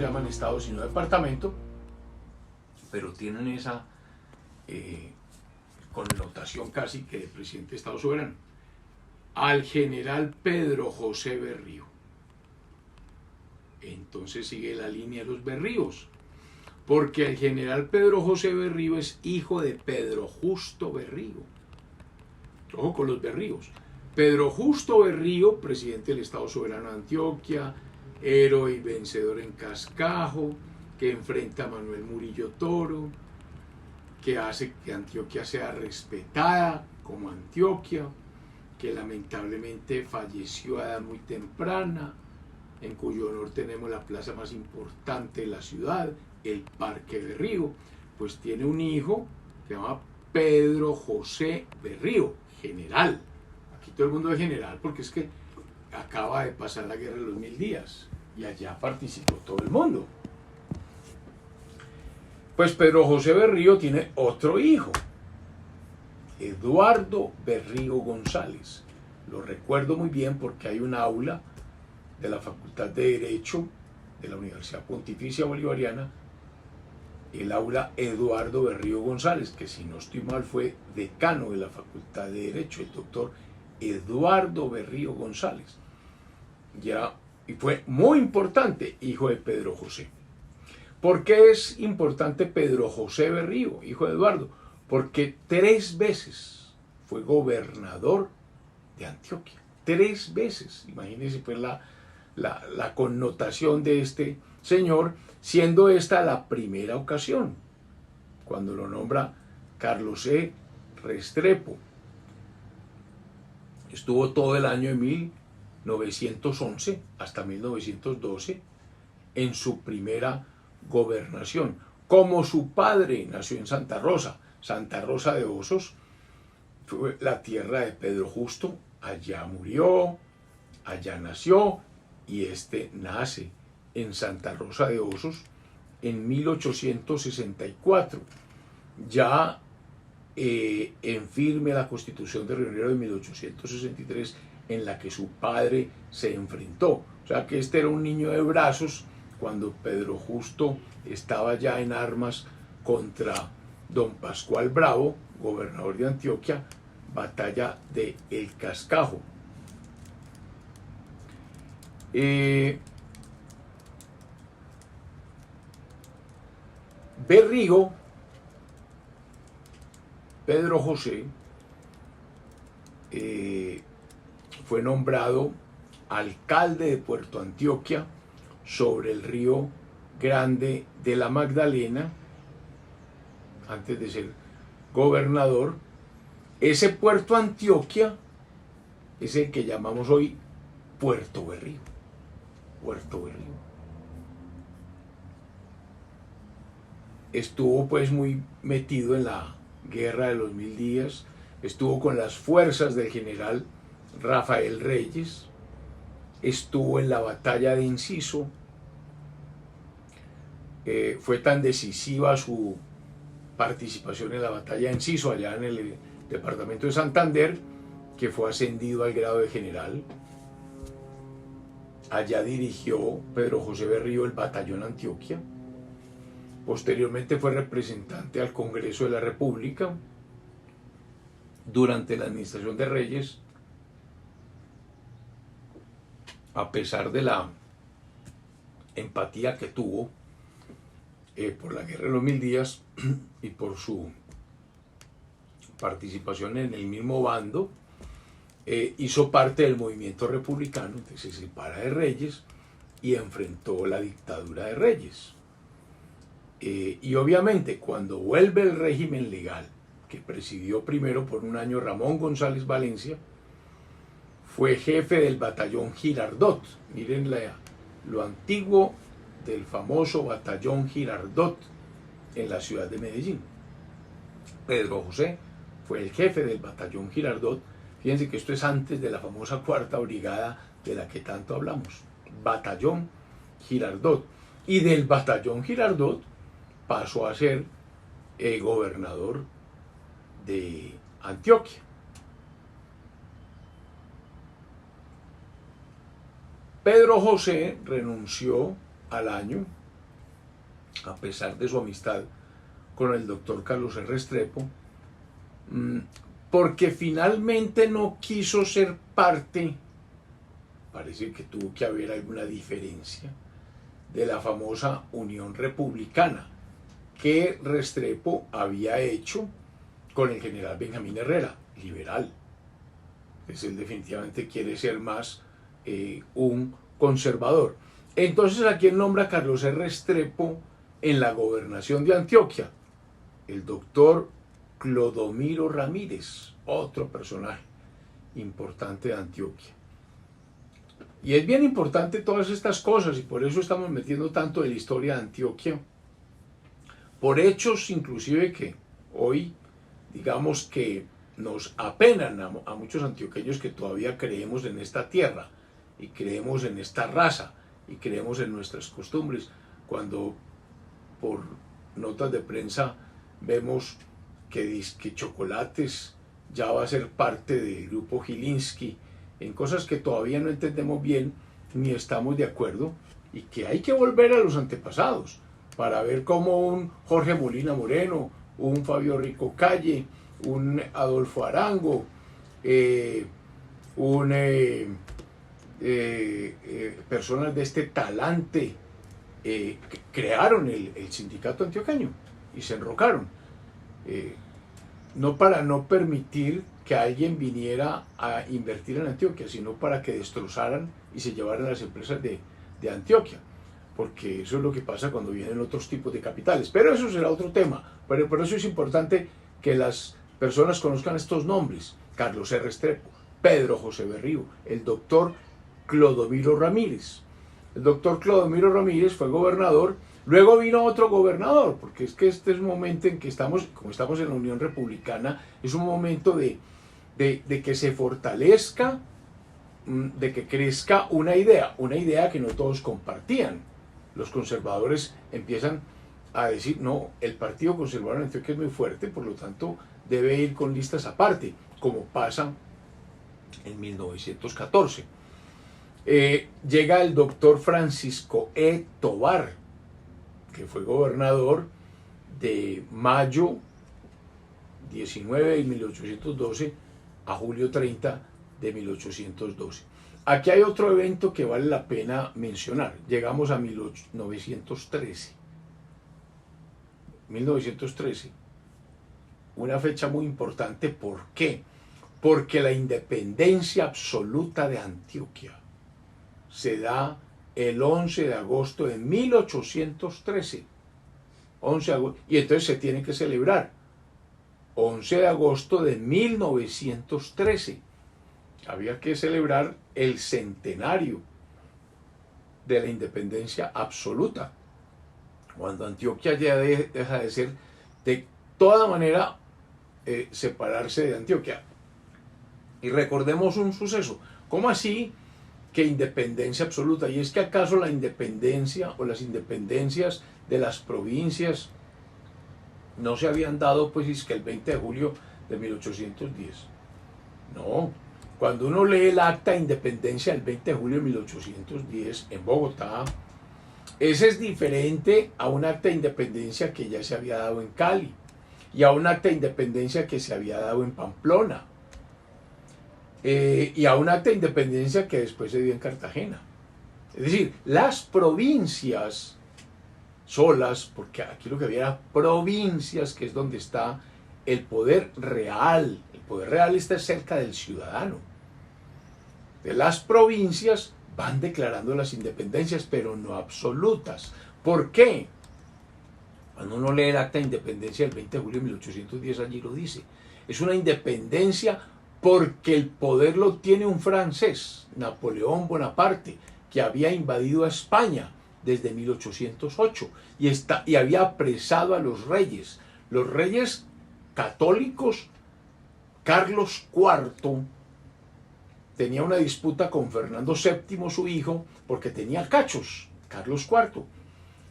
se llaman estados sino departamento, pero tienen esa connotación casi que de presidente de Estado soberano. Al general Pedro José Berrío. Entonces sigue la línea de los Berríos, porque el general Pedro José Berrío es hijo de Pedro Justo Berrío. Ojo con los Berríos. Pedro Justo Berrío, presidente del Estado Soberano de Antioquia, héroe y vencedor en Cascajo, que enfrenta a Manuel Murillo Toro, que hace que Antioquia sea respetada como Antioquia, que lamentablemente falleció a edad muy temprana, en cuyo honor tenemos la plaza más importante de la ciudad, el Parque Berrío. Pues tiene un hijo que se llama Pedro José Berrío, general. Aquí todo el mundo es general porque es que acaba de pasar la guerra de los 1000 días y allá participó todo el mundo. Pues Pedro José Berrío tiene otro hijo, Eduardo Berrío González. Lo recuerdo muy bien porque hay un aula de la Facultad de Derecho de la Universidad Pontificia Bolivariana, el aula Eduardo Berrío González, que si no estoy mal fue decano de la Facultad de Derecho, el doctor Eduardo Berrío González. Y fue muy importante, hijo de Pedro José. ¿Por qué es importante Pedro José Berrío, hijo de Eduardo? Porque 3 veces fue gobernador de Antioquia. 3 veces. Imagínense pues la connotación de este señor, siendo esta la primera ocasión, cuando lo nombra Carlos E. Restrepo. Estuvo todo el año de 1911 hasta 1912 en su primera gobernación. Como su padre nació en Santa Rosa de Osos, fue la tierra de Pedro Justo, allá murió, allá nació, y este nace en Santa Rosa de Osos en 1864. Ya en firme la Constitución de Río Negro de 1863, en la que su padre se enfrentó. O sea que este era un niño de brazos cuando Pedro Justo estaba ya en armas contra don Pascual Bravo, gobernador de Antioquia, batalla de El Cascajo. Berrío, Pedro José, fue nombrado alcalde de Puerto Antioquia sobre el río Grande de la Magdalena, antes de ser gobernador. Ese Puerto Antioquia es el que llamamos hoy Puerto Berrío. Puerto Berrío. Estuvo pues muy metido en la guerra de los 1000 días, estuvo con las fuerzas del general Rafael Reyes, estuvo en la batalla de Enciso. Fue tan decisiva su participación en la batalla de Enciso, allá en el departamento de Santander, que fue ascendido al grado de general. Allá dirigió Pedro José Berrío el batallón Antioquia. Posteriormente fue representante al Congreso de la República durante la administración de Reyes. A pesar de la empatía que tuvo por la guerra de los 1000 días y por su participación en el mismo bando, hizo parte del movimiento republicano, entonces se separa de Reyes y enfrentó la dictadura de Reyes. Y obviamente cuando vuelve el régimen legal, que presidió primero por un año Ramón González Valencia, fue jefe del batallón Girardot. Miren lo antiguo del famoso batallón Girardot en la ciudad de Medellín. Pedro José fue el jefe del batallón Girardot. Fíjense que esto es antes de la famosa 4ª Brigada de la que tanto hablamos. Batallón Girardot. Y del batallón Girardot pasó a ser gobernador de Antioquia. Pedro José renunció al año a pesar de su amistad con el doctor Carlos R. Restrepo, porque finalmente no quiso ser parte, parece que tuvo que haber alguna diferencia, de la famosa Unión Republicana que Restrepo había hecho con el general Benjamín Herrera, liberal. Entonces él definitivamente quiere ser más un conservador. Entonces, ¿a quién nombra Carlos R. Restrepo en la gobernación de Antioquia? El doctor Clodomiro Ramírez, otro personaje importante de Antioquia. Y es bien importante todas estas cosas, y por eso estamos metiendo tanto de la historia de Antioquia, por hechos inclusive que hoy, digamos que nos apenan a muchos antioqueños que todavía creemos en esta tierra, y creemos en esta raza, y creemos en nuestras costumbres, cuando por notas de prensa vemos que Chocolates ya va a ser parte del grupo Gilinski, en cosas que todavía no entendemos bien ni estamos de acuerdo, y que hay que volver a los antepasados para ver cómo un Jorge Molina Moreno, un Fabio Rico Calle, un Adolfo Arango, personas de este talante crearon el sindicato antioqueño y se enrocaron, no para no permitir que alguien viniera a invertir en Antioquia, sino para que destrozaran y se llevaran las empresas de Antioquia, porque eso es lo que pasa cuando vienen otros tipos de capitales, pero eso será otro tema. Pero por eso es importante que las personas conozcan estos nombres: Carlos R. Restrepo, Pedro José Berrío, el doctor Clodomiro Ramírez. El doctor Clodomiro Ramírez fue gobernador, luego vino otro gobernador, porque es que este es un momento en que estamos, como estamos en la Unión Republicana, es un momento de que se fortalezca, de que crezca una idea que no todos compartían. Los conservadores empiezan a decir, no, el Partido Conservador en Antioquia es muy fuerte, por lo tanto debe ir con listas aparte, como pasa en 1914. Llega el doctor Francisco E. Tovar, que fue gobernador de mayo 19 de 1812 a julio 30 de 1812. Aquí hay otro evento que vale la pena mencionar. Llegamos a 1913. 1913, una fecha muy importante. ¿Por qué? Porque la independencia absoluta de Antioquia se da el 11 de agosto de 1813. 11 de agosto, y entonces se tiene que celebrar 11 de agosto de 1913. Había que celebrar el centenario de la independencia absoluta, cuando Antioquia ya deja de ser de toda manera separarse de Antioquia. Y recordemos un suceso. ¿Cómo así que independencia absoluta? Y es que acaso la independencia o las independencias de las provincias no se habían dado pues es que el 20 de julio de 1810. No, cuando uno lee el acta de independencia del 20 de julio de 1810 en Bogotá, ese es diferente a un acta de independencia que ya se había dado en Cali y a un acta de independencia que se había dado en Pamplona, y a un acta de independencia que después se dio en Cartagena. Es decir, las provincias solas, porque aquí lo que había era provincias, que es donde está el poder real. El poder real está cerca del ciudadano. De las provincias van declarando las independencias, pero no absolutas. ¿Por qué? Cuando uno lee el acta de independencia del 20 de julio de 1810, allí lo dice. Es una independencia porque el poder lo tiene un francés, Napoleón Bonaparte, que había invadido a España desde 1808 y había apresado a los reyes católicos. Carlos IV tenía una disputa con Fernando VII, su hijo, porque tenía cachos, Carlos IV,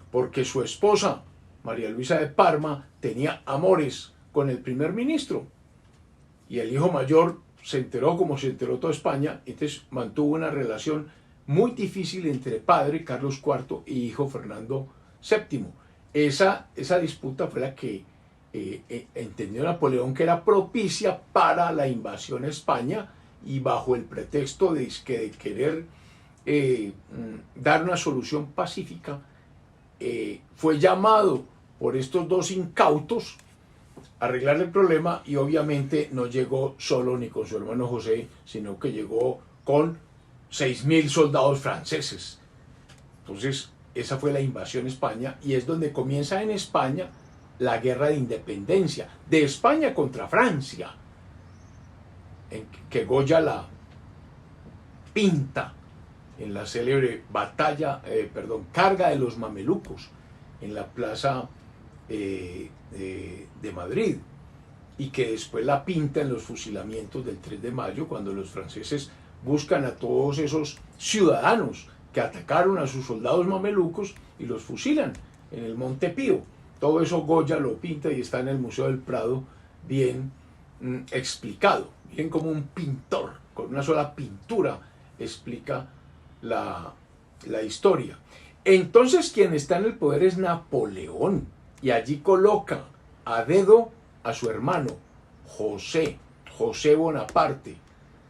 porque su esposa, María Luisa de Parma, tenía amores con el primer ministro. Y el hijo mayor se enteró como se enteró toda España, entonces mantuvo una relación muy difícil entre padre, Carlos IV, y hijo, Fernando VII. esa disputa fue la que entendió Napoleón que era propicia para la invasión a España, y bajo el pretexto de querer dar una solución pacífica, fue llamado por estos dos incautos a arreglar el problema, y obviamente no llegó solo ni con su hermano José, sino que llegó con 6.000 soldados franceses. Entonces, esa fue la invasión a España, y es donde comienza en España la guerra de independencia, de España contra Francia, en que Goya la pinta en la célebre carga de los mamelucos en la plaza de Madrid, y que después la pinta en los fusilamientos del 3 de mayo, cuando los franceses buscan a todos esos ciudadanos que atacaron a sus soldados mamelucos y los fusilan en el Monte Pío. Todo eso Goya lo pinta y está en el Museo del Prado bien explicado. Miren como un pintor con una sola pintura explica la historia. Entonces quien está en el poder es Napoleón, y allí coloca a dedo a su hermano José Bonaparte,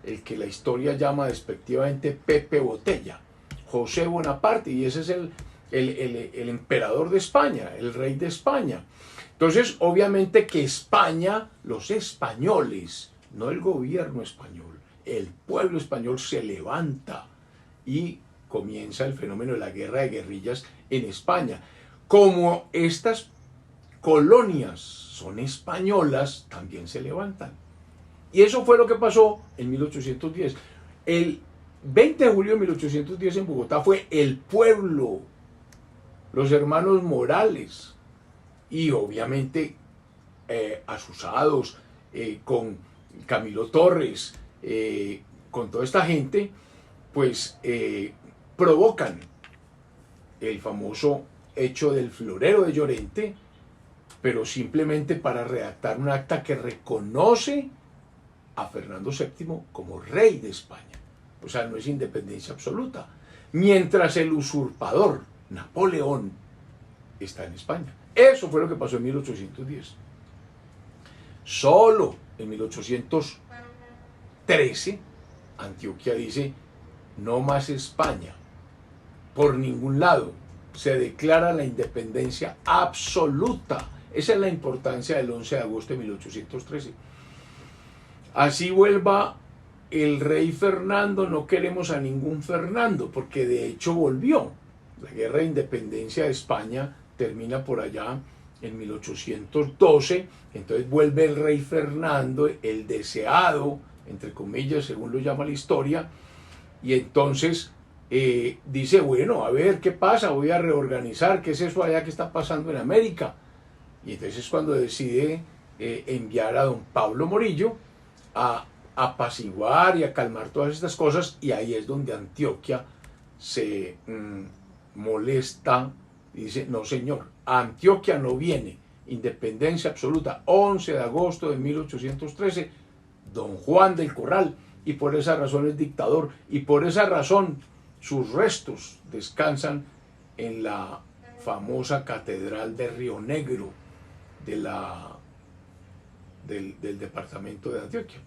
el que la historia llama despectivamente Pepe Botella. José Bonaparte, y ese es el emperador de España, el rey de España. Entonces, obviamente que España, los españoles, no el gobierno español, el pueblo español se levanta y comienza el fenómeno de la guerra de guerrillas en España. Como estas colonias son españolas, también se levantan. Y eso fue lo que pasó en 1810. El 20 de julio de 1810 en Bogotá fue el pueblo, los hermanos Morales, y obviamente asusados con Camilo Torres, con toda esta gente, pues provocan el famoso hecho del florero de Llorente, pero simplemente para redactar un acta que reconoce a Fernando VII como rey de España. O sea, no es independencia absoluta. Mientras el usurpador, Napoleón, está en España. Eso fue lo que pasó en 1810. Solo en 1813, Antioquia dice, no más España, por ningún lado. Se declara la independencia absoluta. Esa es la importancia del 11 de agosto de 1813. Así vuelva el rey Fernando, no queremos a ningún Fernando, porque de hecho volvió. La guerra de independencia de España termina por allá en 1812, entonces vuelve el rey Fernando, el deseado, entre comillas, según lo llama la historia, y entonces dice, bueno, a ver qué pasa, voy a reorganizar, qué es eso allá que está pasando en América. Y entonces es cuando decide enviar a don Pablo Morillo a apaciguar y a calmar todas estas cosas, y ahí es donde Antioquia se molesta y dice, no señor, a Antioquia no viene, independencia absoluta, 11 de agosto de 1813, don Juan del Corral, y por esa razón es dictador, y por esa razón sus restos descansan en la famosa catedral de Río Negro del departamento de Antioquia.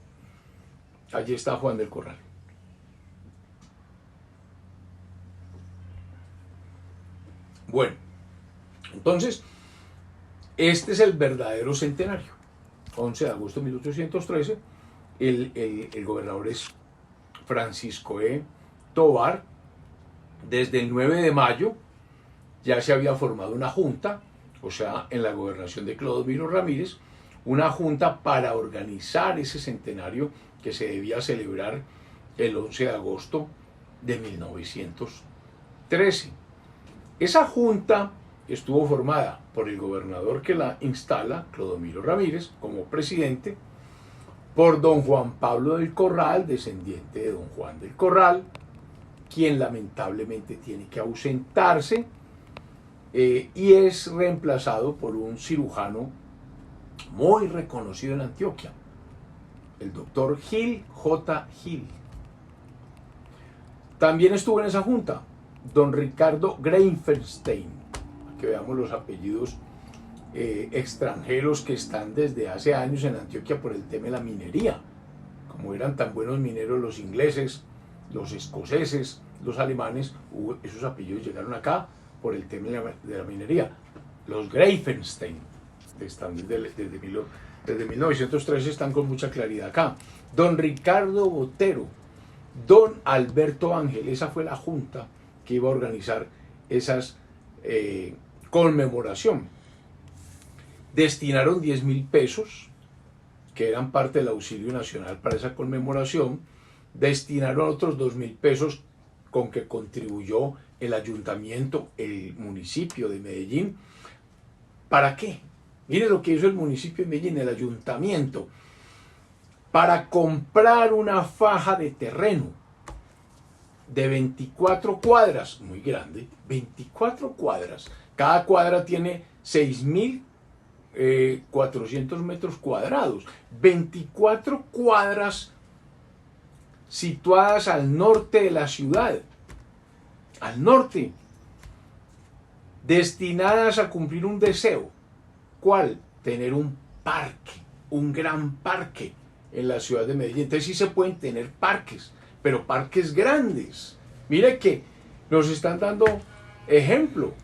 Allí está Juan del Corral. Bueno, entonces, este es el verdadero centenario. 11 de agosto de 1813, el gobernador es Francisco Tovar. Desde el 9 de mayo ya se había formado una junta, o sea, en la gobernación de Clodomiro Ramírez, una junta para organizar ese centenario que se debía celebrar el 11 de agosto de 1913. Esa junta estuvo formada por el gobernador que la instala, Clodomiro Ramírez, como presidente, por don Juan Pablo del Corral, descendiente de don Juan del Corral, quien lamentablemente tiene que ausentarse, y es reemplazado por un cirujano muy reconocido en Antioquia, el doctor Gil J. Gil. También estuvo en esa junta don Ricardo Greinfenstein, que veamos los apellidos extranjeros que están desde hace años en Antioquia por el tema de la minería. Como eran tan buenos mineros los ingleses, los escoceses, los alemanes, esos apellidos llegaron acá por el tema de la minería. Los Greifenstein están desde 1913, están con mucha claridad acá. Don Ricardo Botero, don Alberto Ángel, esa fue la junta que iba a organizar esas conmemoración. Destinaron 10.000 pesos, que eran parte del auxilio nacional para esa conmemoración. Destinaron otros 2.000 pesos con que contribuyó el ayuntamiento, el municipio de Medellín. ¿Para qué? Mire lo que hizo el municipio de Medellín, el ayuntamiento, para comprar una faja de terreno de 24 cuadras, muy grande, 24 cuadras. Cada cuadra tiene 6.400 metros cuadrados. 24 cuadras situadas al norte de la ciudad, al norte, destinadas a cumplir un deseo. ¿Cuál? Tener un parque, un gran parque en la ciudad de Medellín. Entonces sí se pueden tener parques, pero parques grandes. Mire que nos están dando ejemplo.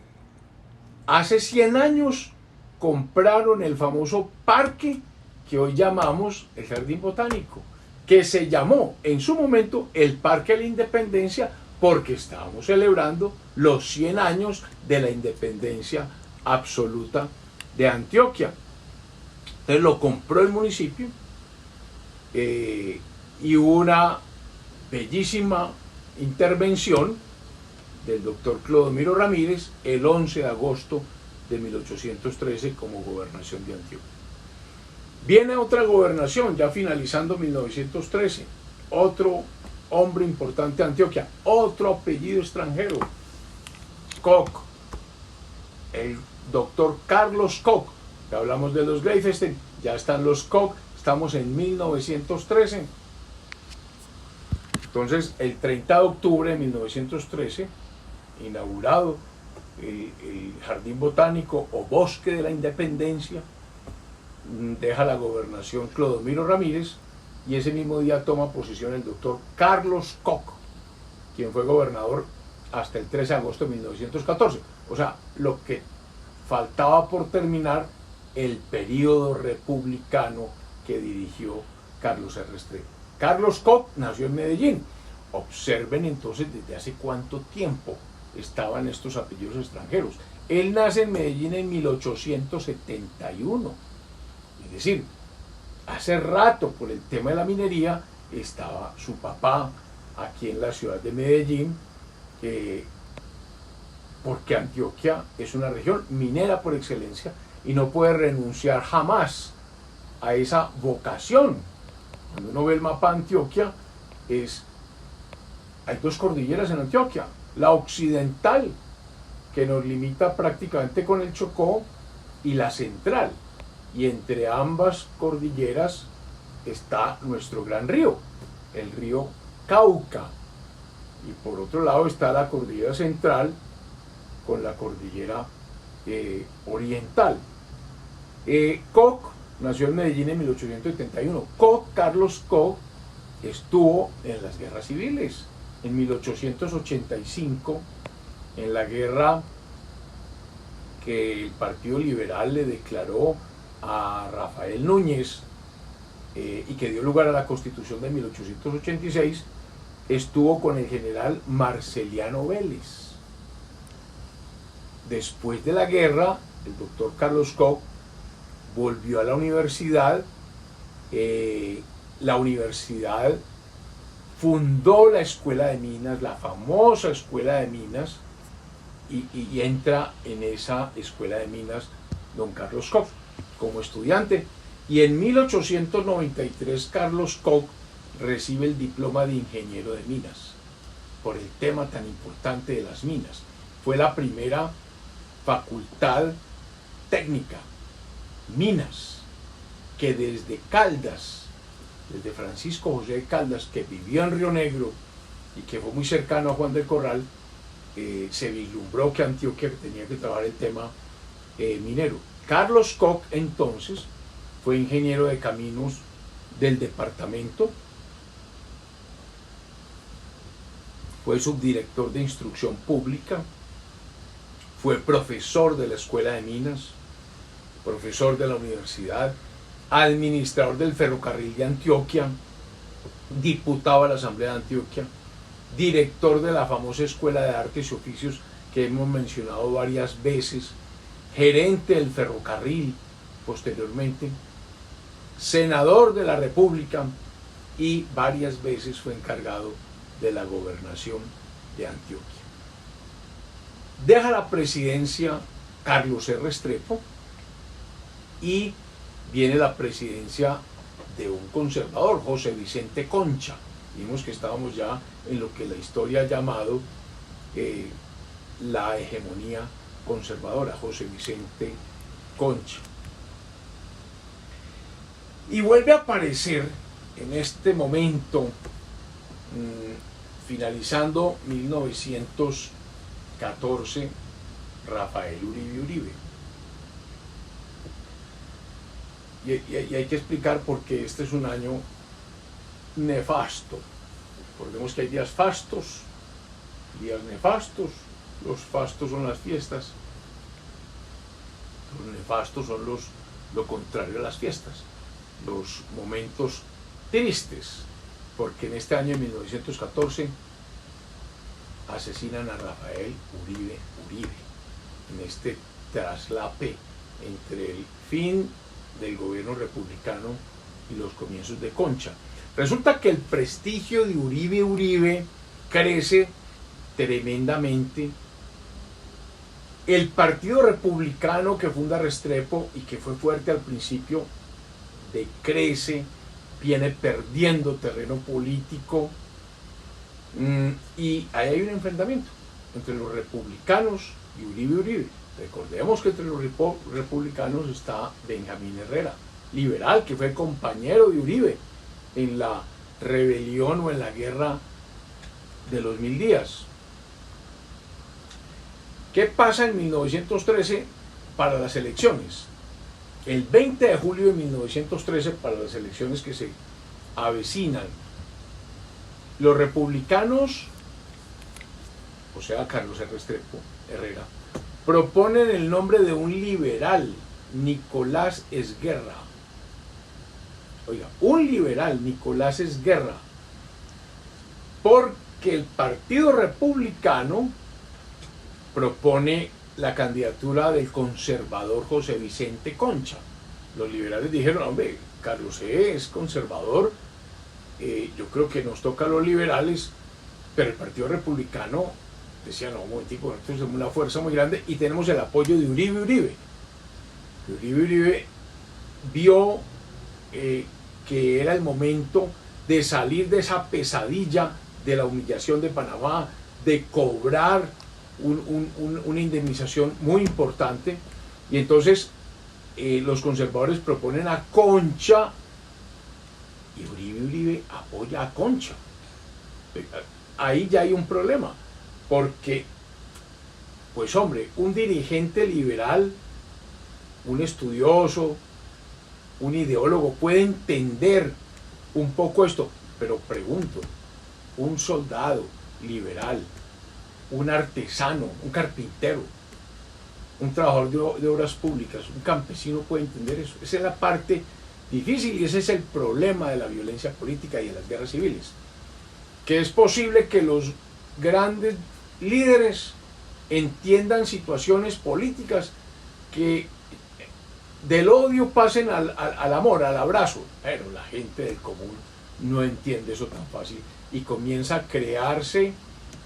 Hace 100 años compraron el famoso parque que hoy llamamos el Jardín Botánico, que se llamó en su momento el Parque de la Independencia porque estábamos celebrando los 100 años de la independencia absoluta de Antioquia. Entonces lo compró el municipio y hubo una bellísima intervención del doctor Clodomiro Ramírez el 11 de agosto de 1813 como gobernación de Antioquia. Viene otra gobernación, ya finalizando 1913, otro hombre importante de Antioquia, otro apellido extranjero, Koch, el doctor Carlos Koch. Ya hablamos de los Greifenstein, ya están los Koch, estamos en 1913. Entonces, el 30 de octubre de 1913, inaugurado el Jardín Botánico o Bosque de la Independencia, deja la gobernación Clodomiro Ramírez y ese mismo día toma posesión el doctor Carlos Koch, quien fue gobernador hasta el 13 de agosto de 1914. O sea, lo que faltaba por terminar el periodo republicano que dirigió Carlos R. Restrepo. Carlos Koch nació en Medellín. Observen entonces desde hace cuánto tiempo estaban estos apellidos extranjeros. Él nace en Medellín en 1871. Es decir, hace rato por el tema de la minería estaba su papá aquí en la ciudad de Medellín, porque Antioquia es una región minera por excelencia y no puede renunciar jamás a esa vocación. Cuando uno ve el mapa de Antioquia, hay dos cordilleras en Antioquia, la occidental, que nos limita prácticamente con el Chocó, y la central, y entre ambas cordilleras está nuestro gran río, el río Cauca, y por otro lado está la cordillera central con la cordillera oriental. Koch nació en Medellín en 1871. Carlos Koch estuvo en las guerras civiles. En 1885, en la guerra que el Partido Liberal le declaró a Rafael Núñez y que dio lugar a la Constitución de 1886, estuvo con el general Marceliano Vélez. Después de la guerra, el doctor Carlos Koch volvió a la universidad. La universidad fundó la Escuela de Minas, la famosa Escuela de Minas, y entra en esa Escuela de Minas don Carlos Koch como estudiante. Y en 1893 Carlos Koch recibe el diploma de ingeniero de minas por el tema tan importante de las minas. Fue la primera facultad técnica, minas, que desde Caldas, desde Francisco José de Caldas, que vivió en Río Negro y que fue muy cercano a Juan del Corral, se vislumbró que Antioquia tenía que trabajar el tema minero. Carlos Koch entonces fue ingeniero de caminos del departamento, fue subdirector de instrucción pública, fue profesor de la Escuela de Minas, profesor de la universidad, administrador del ferrocarril de Antioquia, diputado a la Asamblea de Antioquia, director de la famosa Escuela de Artes y Oficios que hemos mencionado varias veces, gerente del ferrocarril posteriormente, senador de la República y varias veces fue encargado de la gobernación de Antioquia. Deja la presidencia Carlos R. Restrepo y viene la presidencia de un conservador, José Vicente Concha. Vimos que estábamos ya en lo que la historia ha llamado la hegemonía conservadora, José Vicente Concha. Y vuelve a aparecer en este momento, finalizando 1914, Rafael Uribe Uribe. Y hay que explicar por qué este es un año nefasto. Recordemos que hay días fastos, días nefastos. Los fastos son las fiestas, los nefastos son lo contrario a las fiestas, los momentos tristes, porque en este año de 1914 asesinan a Rafael Uribe Uribe, en este traslape entre el fin del gobierno republicano y los comienzos de Concha. Resulta que el prestigio de Uribe Uribe crece tremendamente. El Partido Republicano que funda Restrepo y que fue fuerte al principio decrece, viene perdiendo terreno político, y ahí hay un enfrentamiento entre los republicanos y Uribe Uribe. Recordemos que entre los republicanos está Benjamín Herrera, liberal, que fue compañero de Uribe en la rebelión o en la guerra de los 1000 días. ¿Qué pasa en 1913 para las elecciones? El 20 de julio de 1913, para las elecciones que se avecinan, los republicanos, o sea, Carlos R. Restrepo Herrera, proponen el nombre de un liberal, Nicolás Esguerra. Oiga, un liberal, Nicolás Esguerra, porque el Partido Republicano propone la candidatura del conservador José Vicente Concha. Los liberales dijeron, hombre, Carlos es conservador, yo creo que nos toca a los liberales, pero el Partido Republicano decía, no, un momentico, nosotros somos una fuerza muy grande y tenemos el apoyo de Uribe Uribe. Uribe Uribe vio que era el momento de salir de esa pesadilla de la humillación de Panamá, de cobrar una indemnización muy importante, y entonces los conservadores proponen a Concha y Uribe Uribe apoya a Concha. Ahí ya hay un problema, porque, pues hombre, un dirigente liberal, un estudioso, un ideólogo puede entender un poco esto, pero pregunto, un soldado liberal, un artesano, un carpintero, un trabajador de obras públicas, un campesino puede entender eso. Esa es la parte difícil y ese es el problema de la violencia política y de las guerras civiles, que es posible que los grandes líderes entiendan situaciones políticas que del odio pasen al amor, al abrazo, pero la gente del común no entiende eso tan fácil y comienza a crearse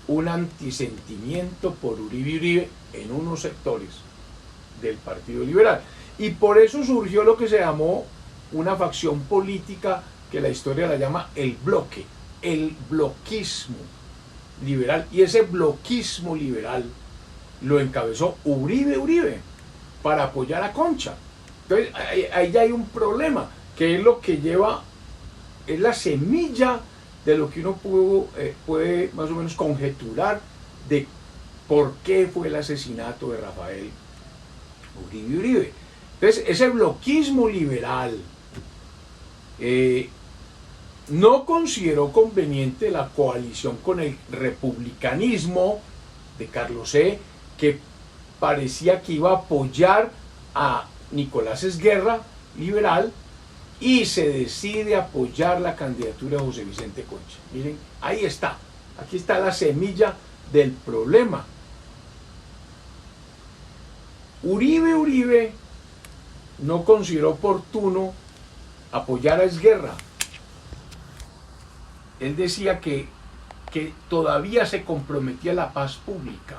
un antisentimiento por Uribe Uribe en unos sectores del Partido Liberal. Y por eso surgió lo que se llamó una facción política que la historia la llama el bloque, el bloquismo liberal. Y ese bloquismo liberal lo encabezó Uribe Uribe para apoyar a Concha. Entonces ahí ya hay un problema, que es lo que lleva, es la semilla de lo que uno puede más o menos conjeturar de por qué fue el asesinato de Rafael Uribe Uribe. Entonces, ese bloquismo liberal no consideró conveniente la coalición con el republicanismo de Carlos E., que parecía que iba a apoyar a Nicolás Esguerra, liberal, y se decide apoyar la candidatura de José Vicente Concha. Miren, ahí está, aquí está la semilla del problema. Uribe no consideró oportuno apoyar a Esguerra. Él decía que todavía se comprometía la paz pública,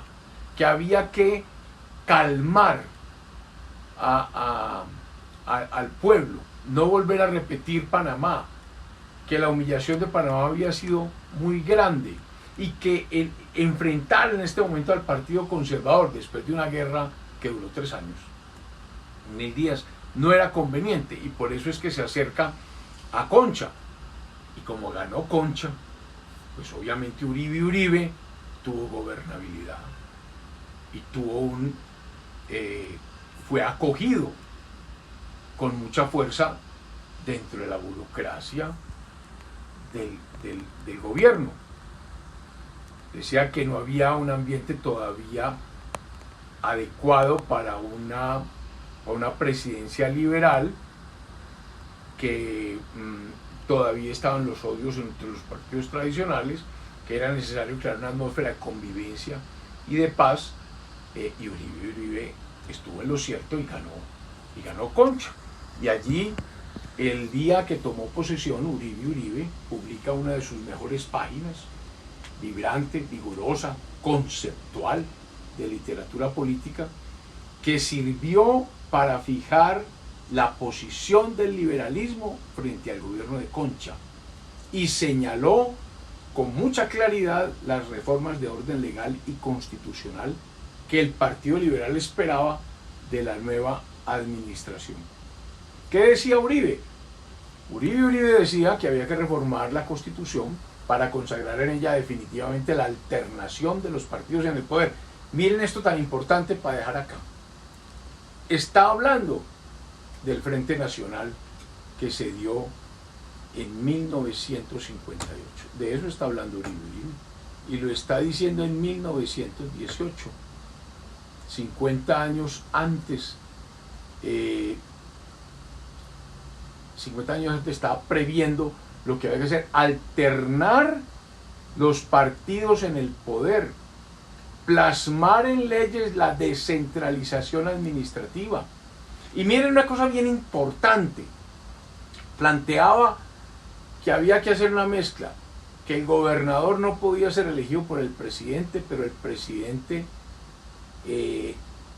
que había que calmar al pueblo, no volver a repetir Panamá, que la humillación de Panamá había sido muy grande y que enfrentar en este momento al Partido Conservador después de una guerra que duró 3 años, 1000 días, no era conveniente, y por eso es que se acerca a Concha. Y como ganó Concha, pues obviamente Uribe tuvo gobernabilidad y fue acogido con mucha fuerza dentro de la burocracia del gobierno. Decía que no había un ambiente todavía adecuado para una presidencia liberal, que todavía estaban los odios entre los partidos tradicionales, que era necesario crear una atmósfera de convivencia y de paz, y Uribe estuvo en lo cierto y ganó Concha. Y allí, el día que tomó posesión, Uribe publica una de sus mejores páginas, vibrante, vigorosa, conceptual, de literatura política, que sirvió para fijar la posición del liberalismo frente al gobierno de Concha, y señaló con mucha claridad las reformas de orden legal y constitucional que el Partido Liberal esperaba de la nueva administración. ¿Qué decía Uribe? Uribe decía que había que reformar la Constitución para consagrar en ella definitivamente la alternación de los partidos en el poder. Miren esto tan importante para dejar acá. Está hablando del Frente Nacional que se dio en 1958. De eso está hablando Uribe, y lo está diciendo en 1918, 50 años antes. 50 años antes estaba previendo lo que había que hacer: alternar los partidos en el poder, plasmar en leyes la descentralización administrativa. Y miren una cosa bien importante, planteaba que había que hacer una mezcla, que el gobernador no podía ser elegido por el presidente, pero el presidente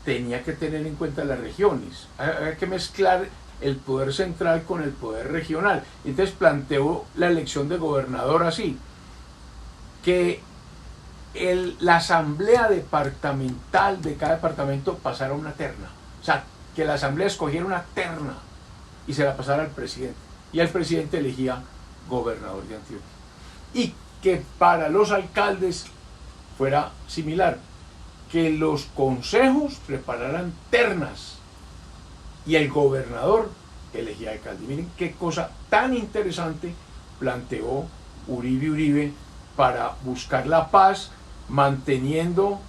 tenía que tener en cuenta las regiones. Había que mezclar el poder central con el poder regional. Entonces planteó la elección de gobernador así, que la asamblea departamental de cada departamento pasara una terna. O sea, que la asamblea escogiera una terna y se la pasara al presidente, y el presidente elegía gobernador de Antioquia. Y que para los alcaldes fuera similar, que los consejos prepararan ternas y el gobernador elegía alcalde. Miren qué cosa tan interesante planteó Uribe para buscar la paz, manteniendo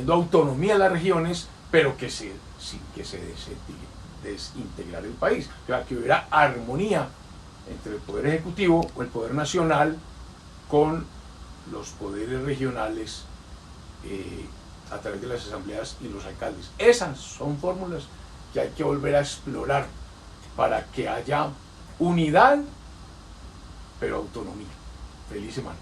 autonomía en las regiones, pero sin que se desintegrara el país. O sea, que hubiera armonía entre el poder ejecutivo o el poder nacional con los poderes regionales a través de las asambleas y los alcaldes. Esas son fórmulas que hay que volver a explorar para que haya unidad, pero autonomía. Feliz semana.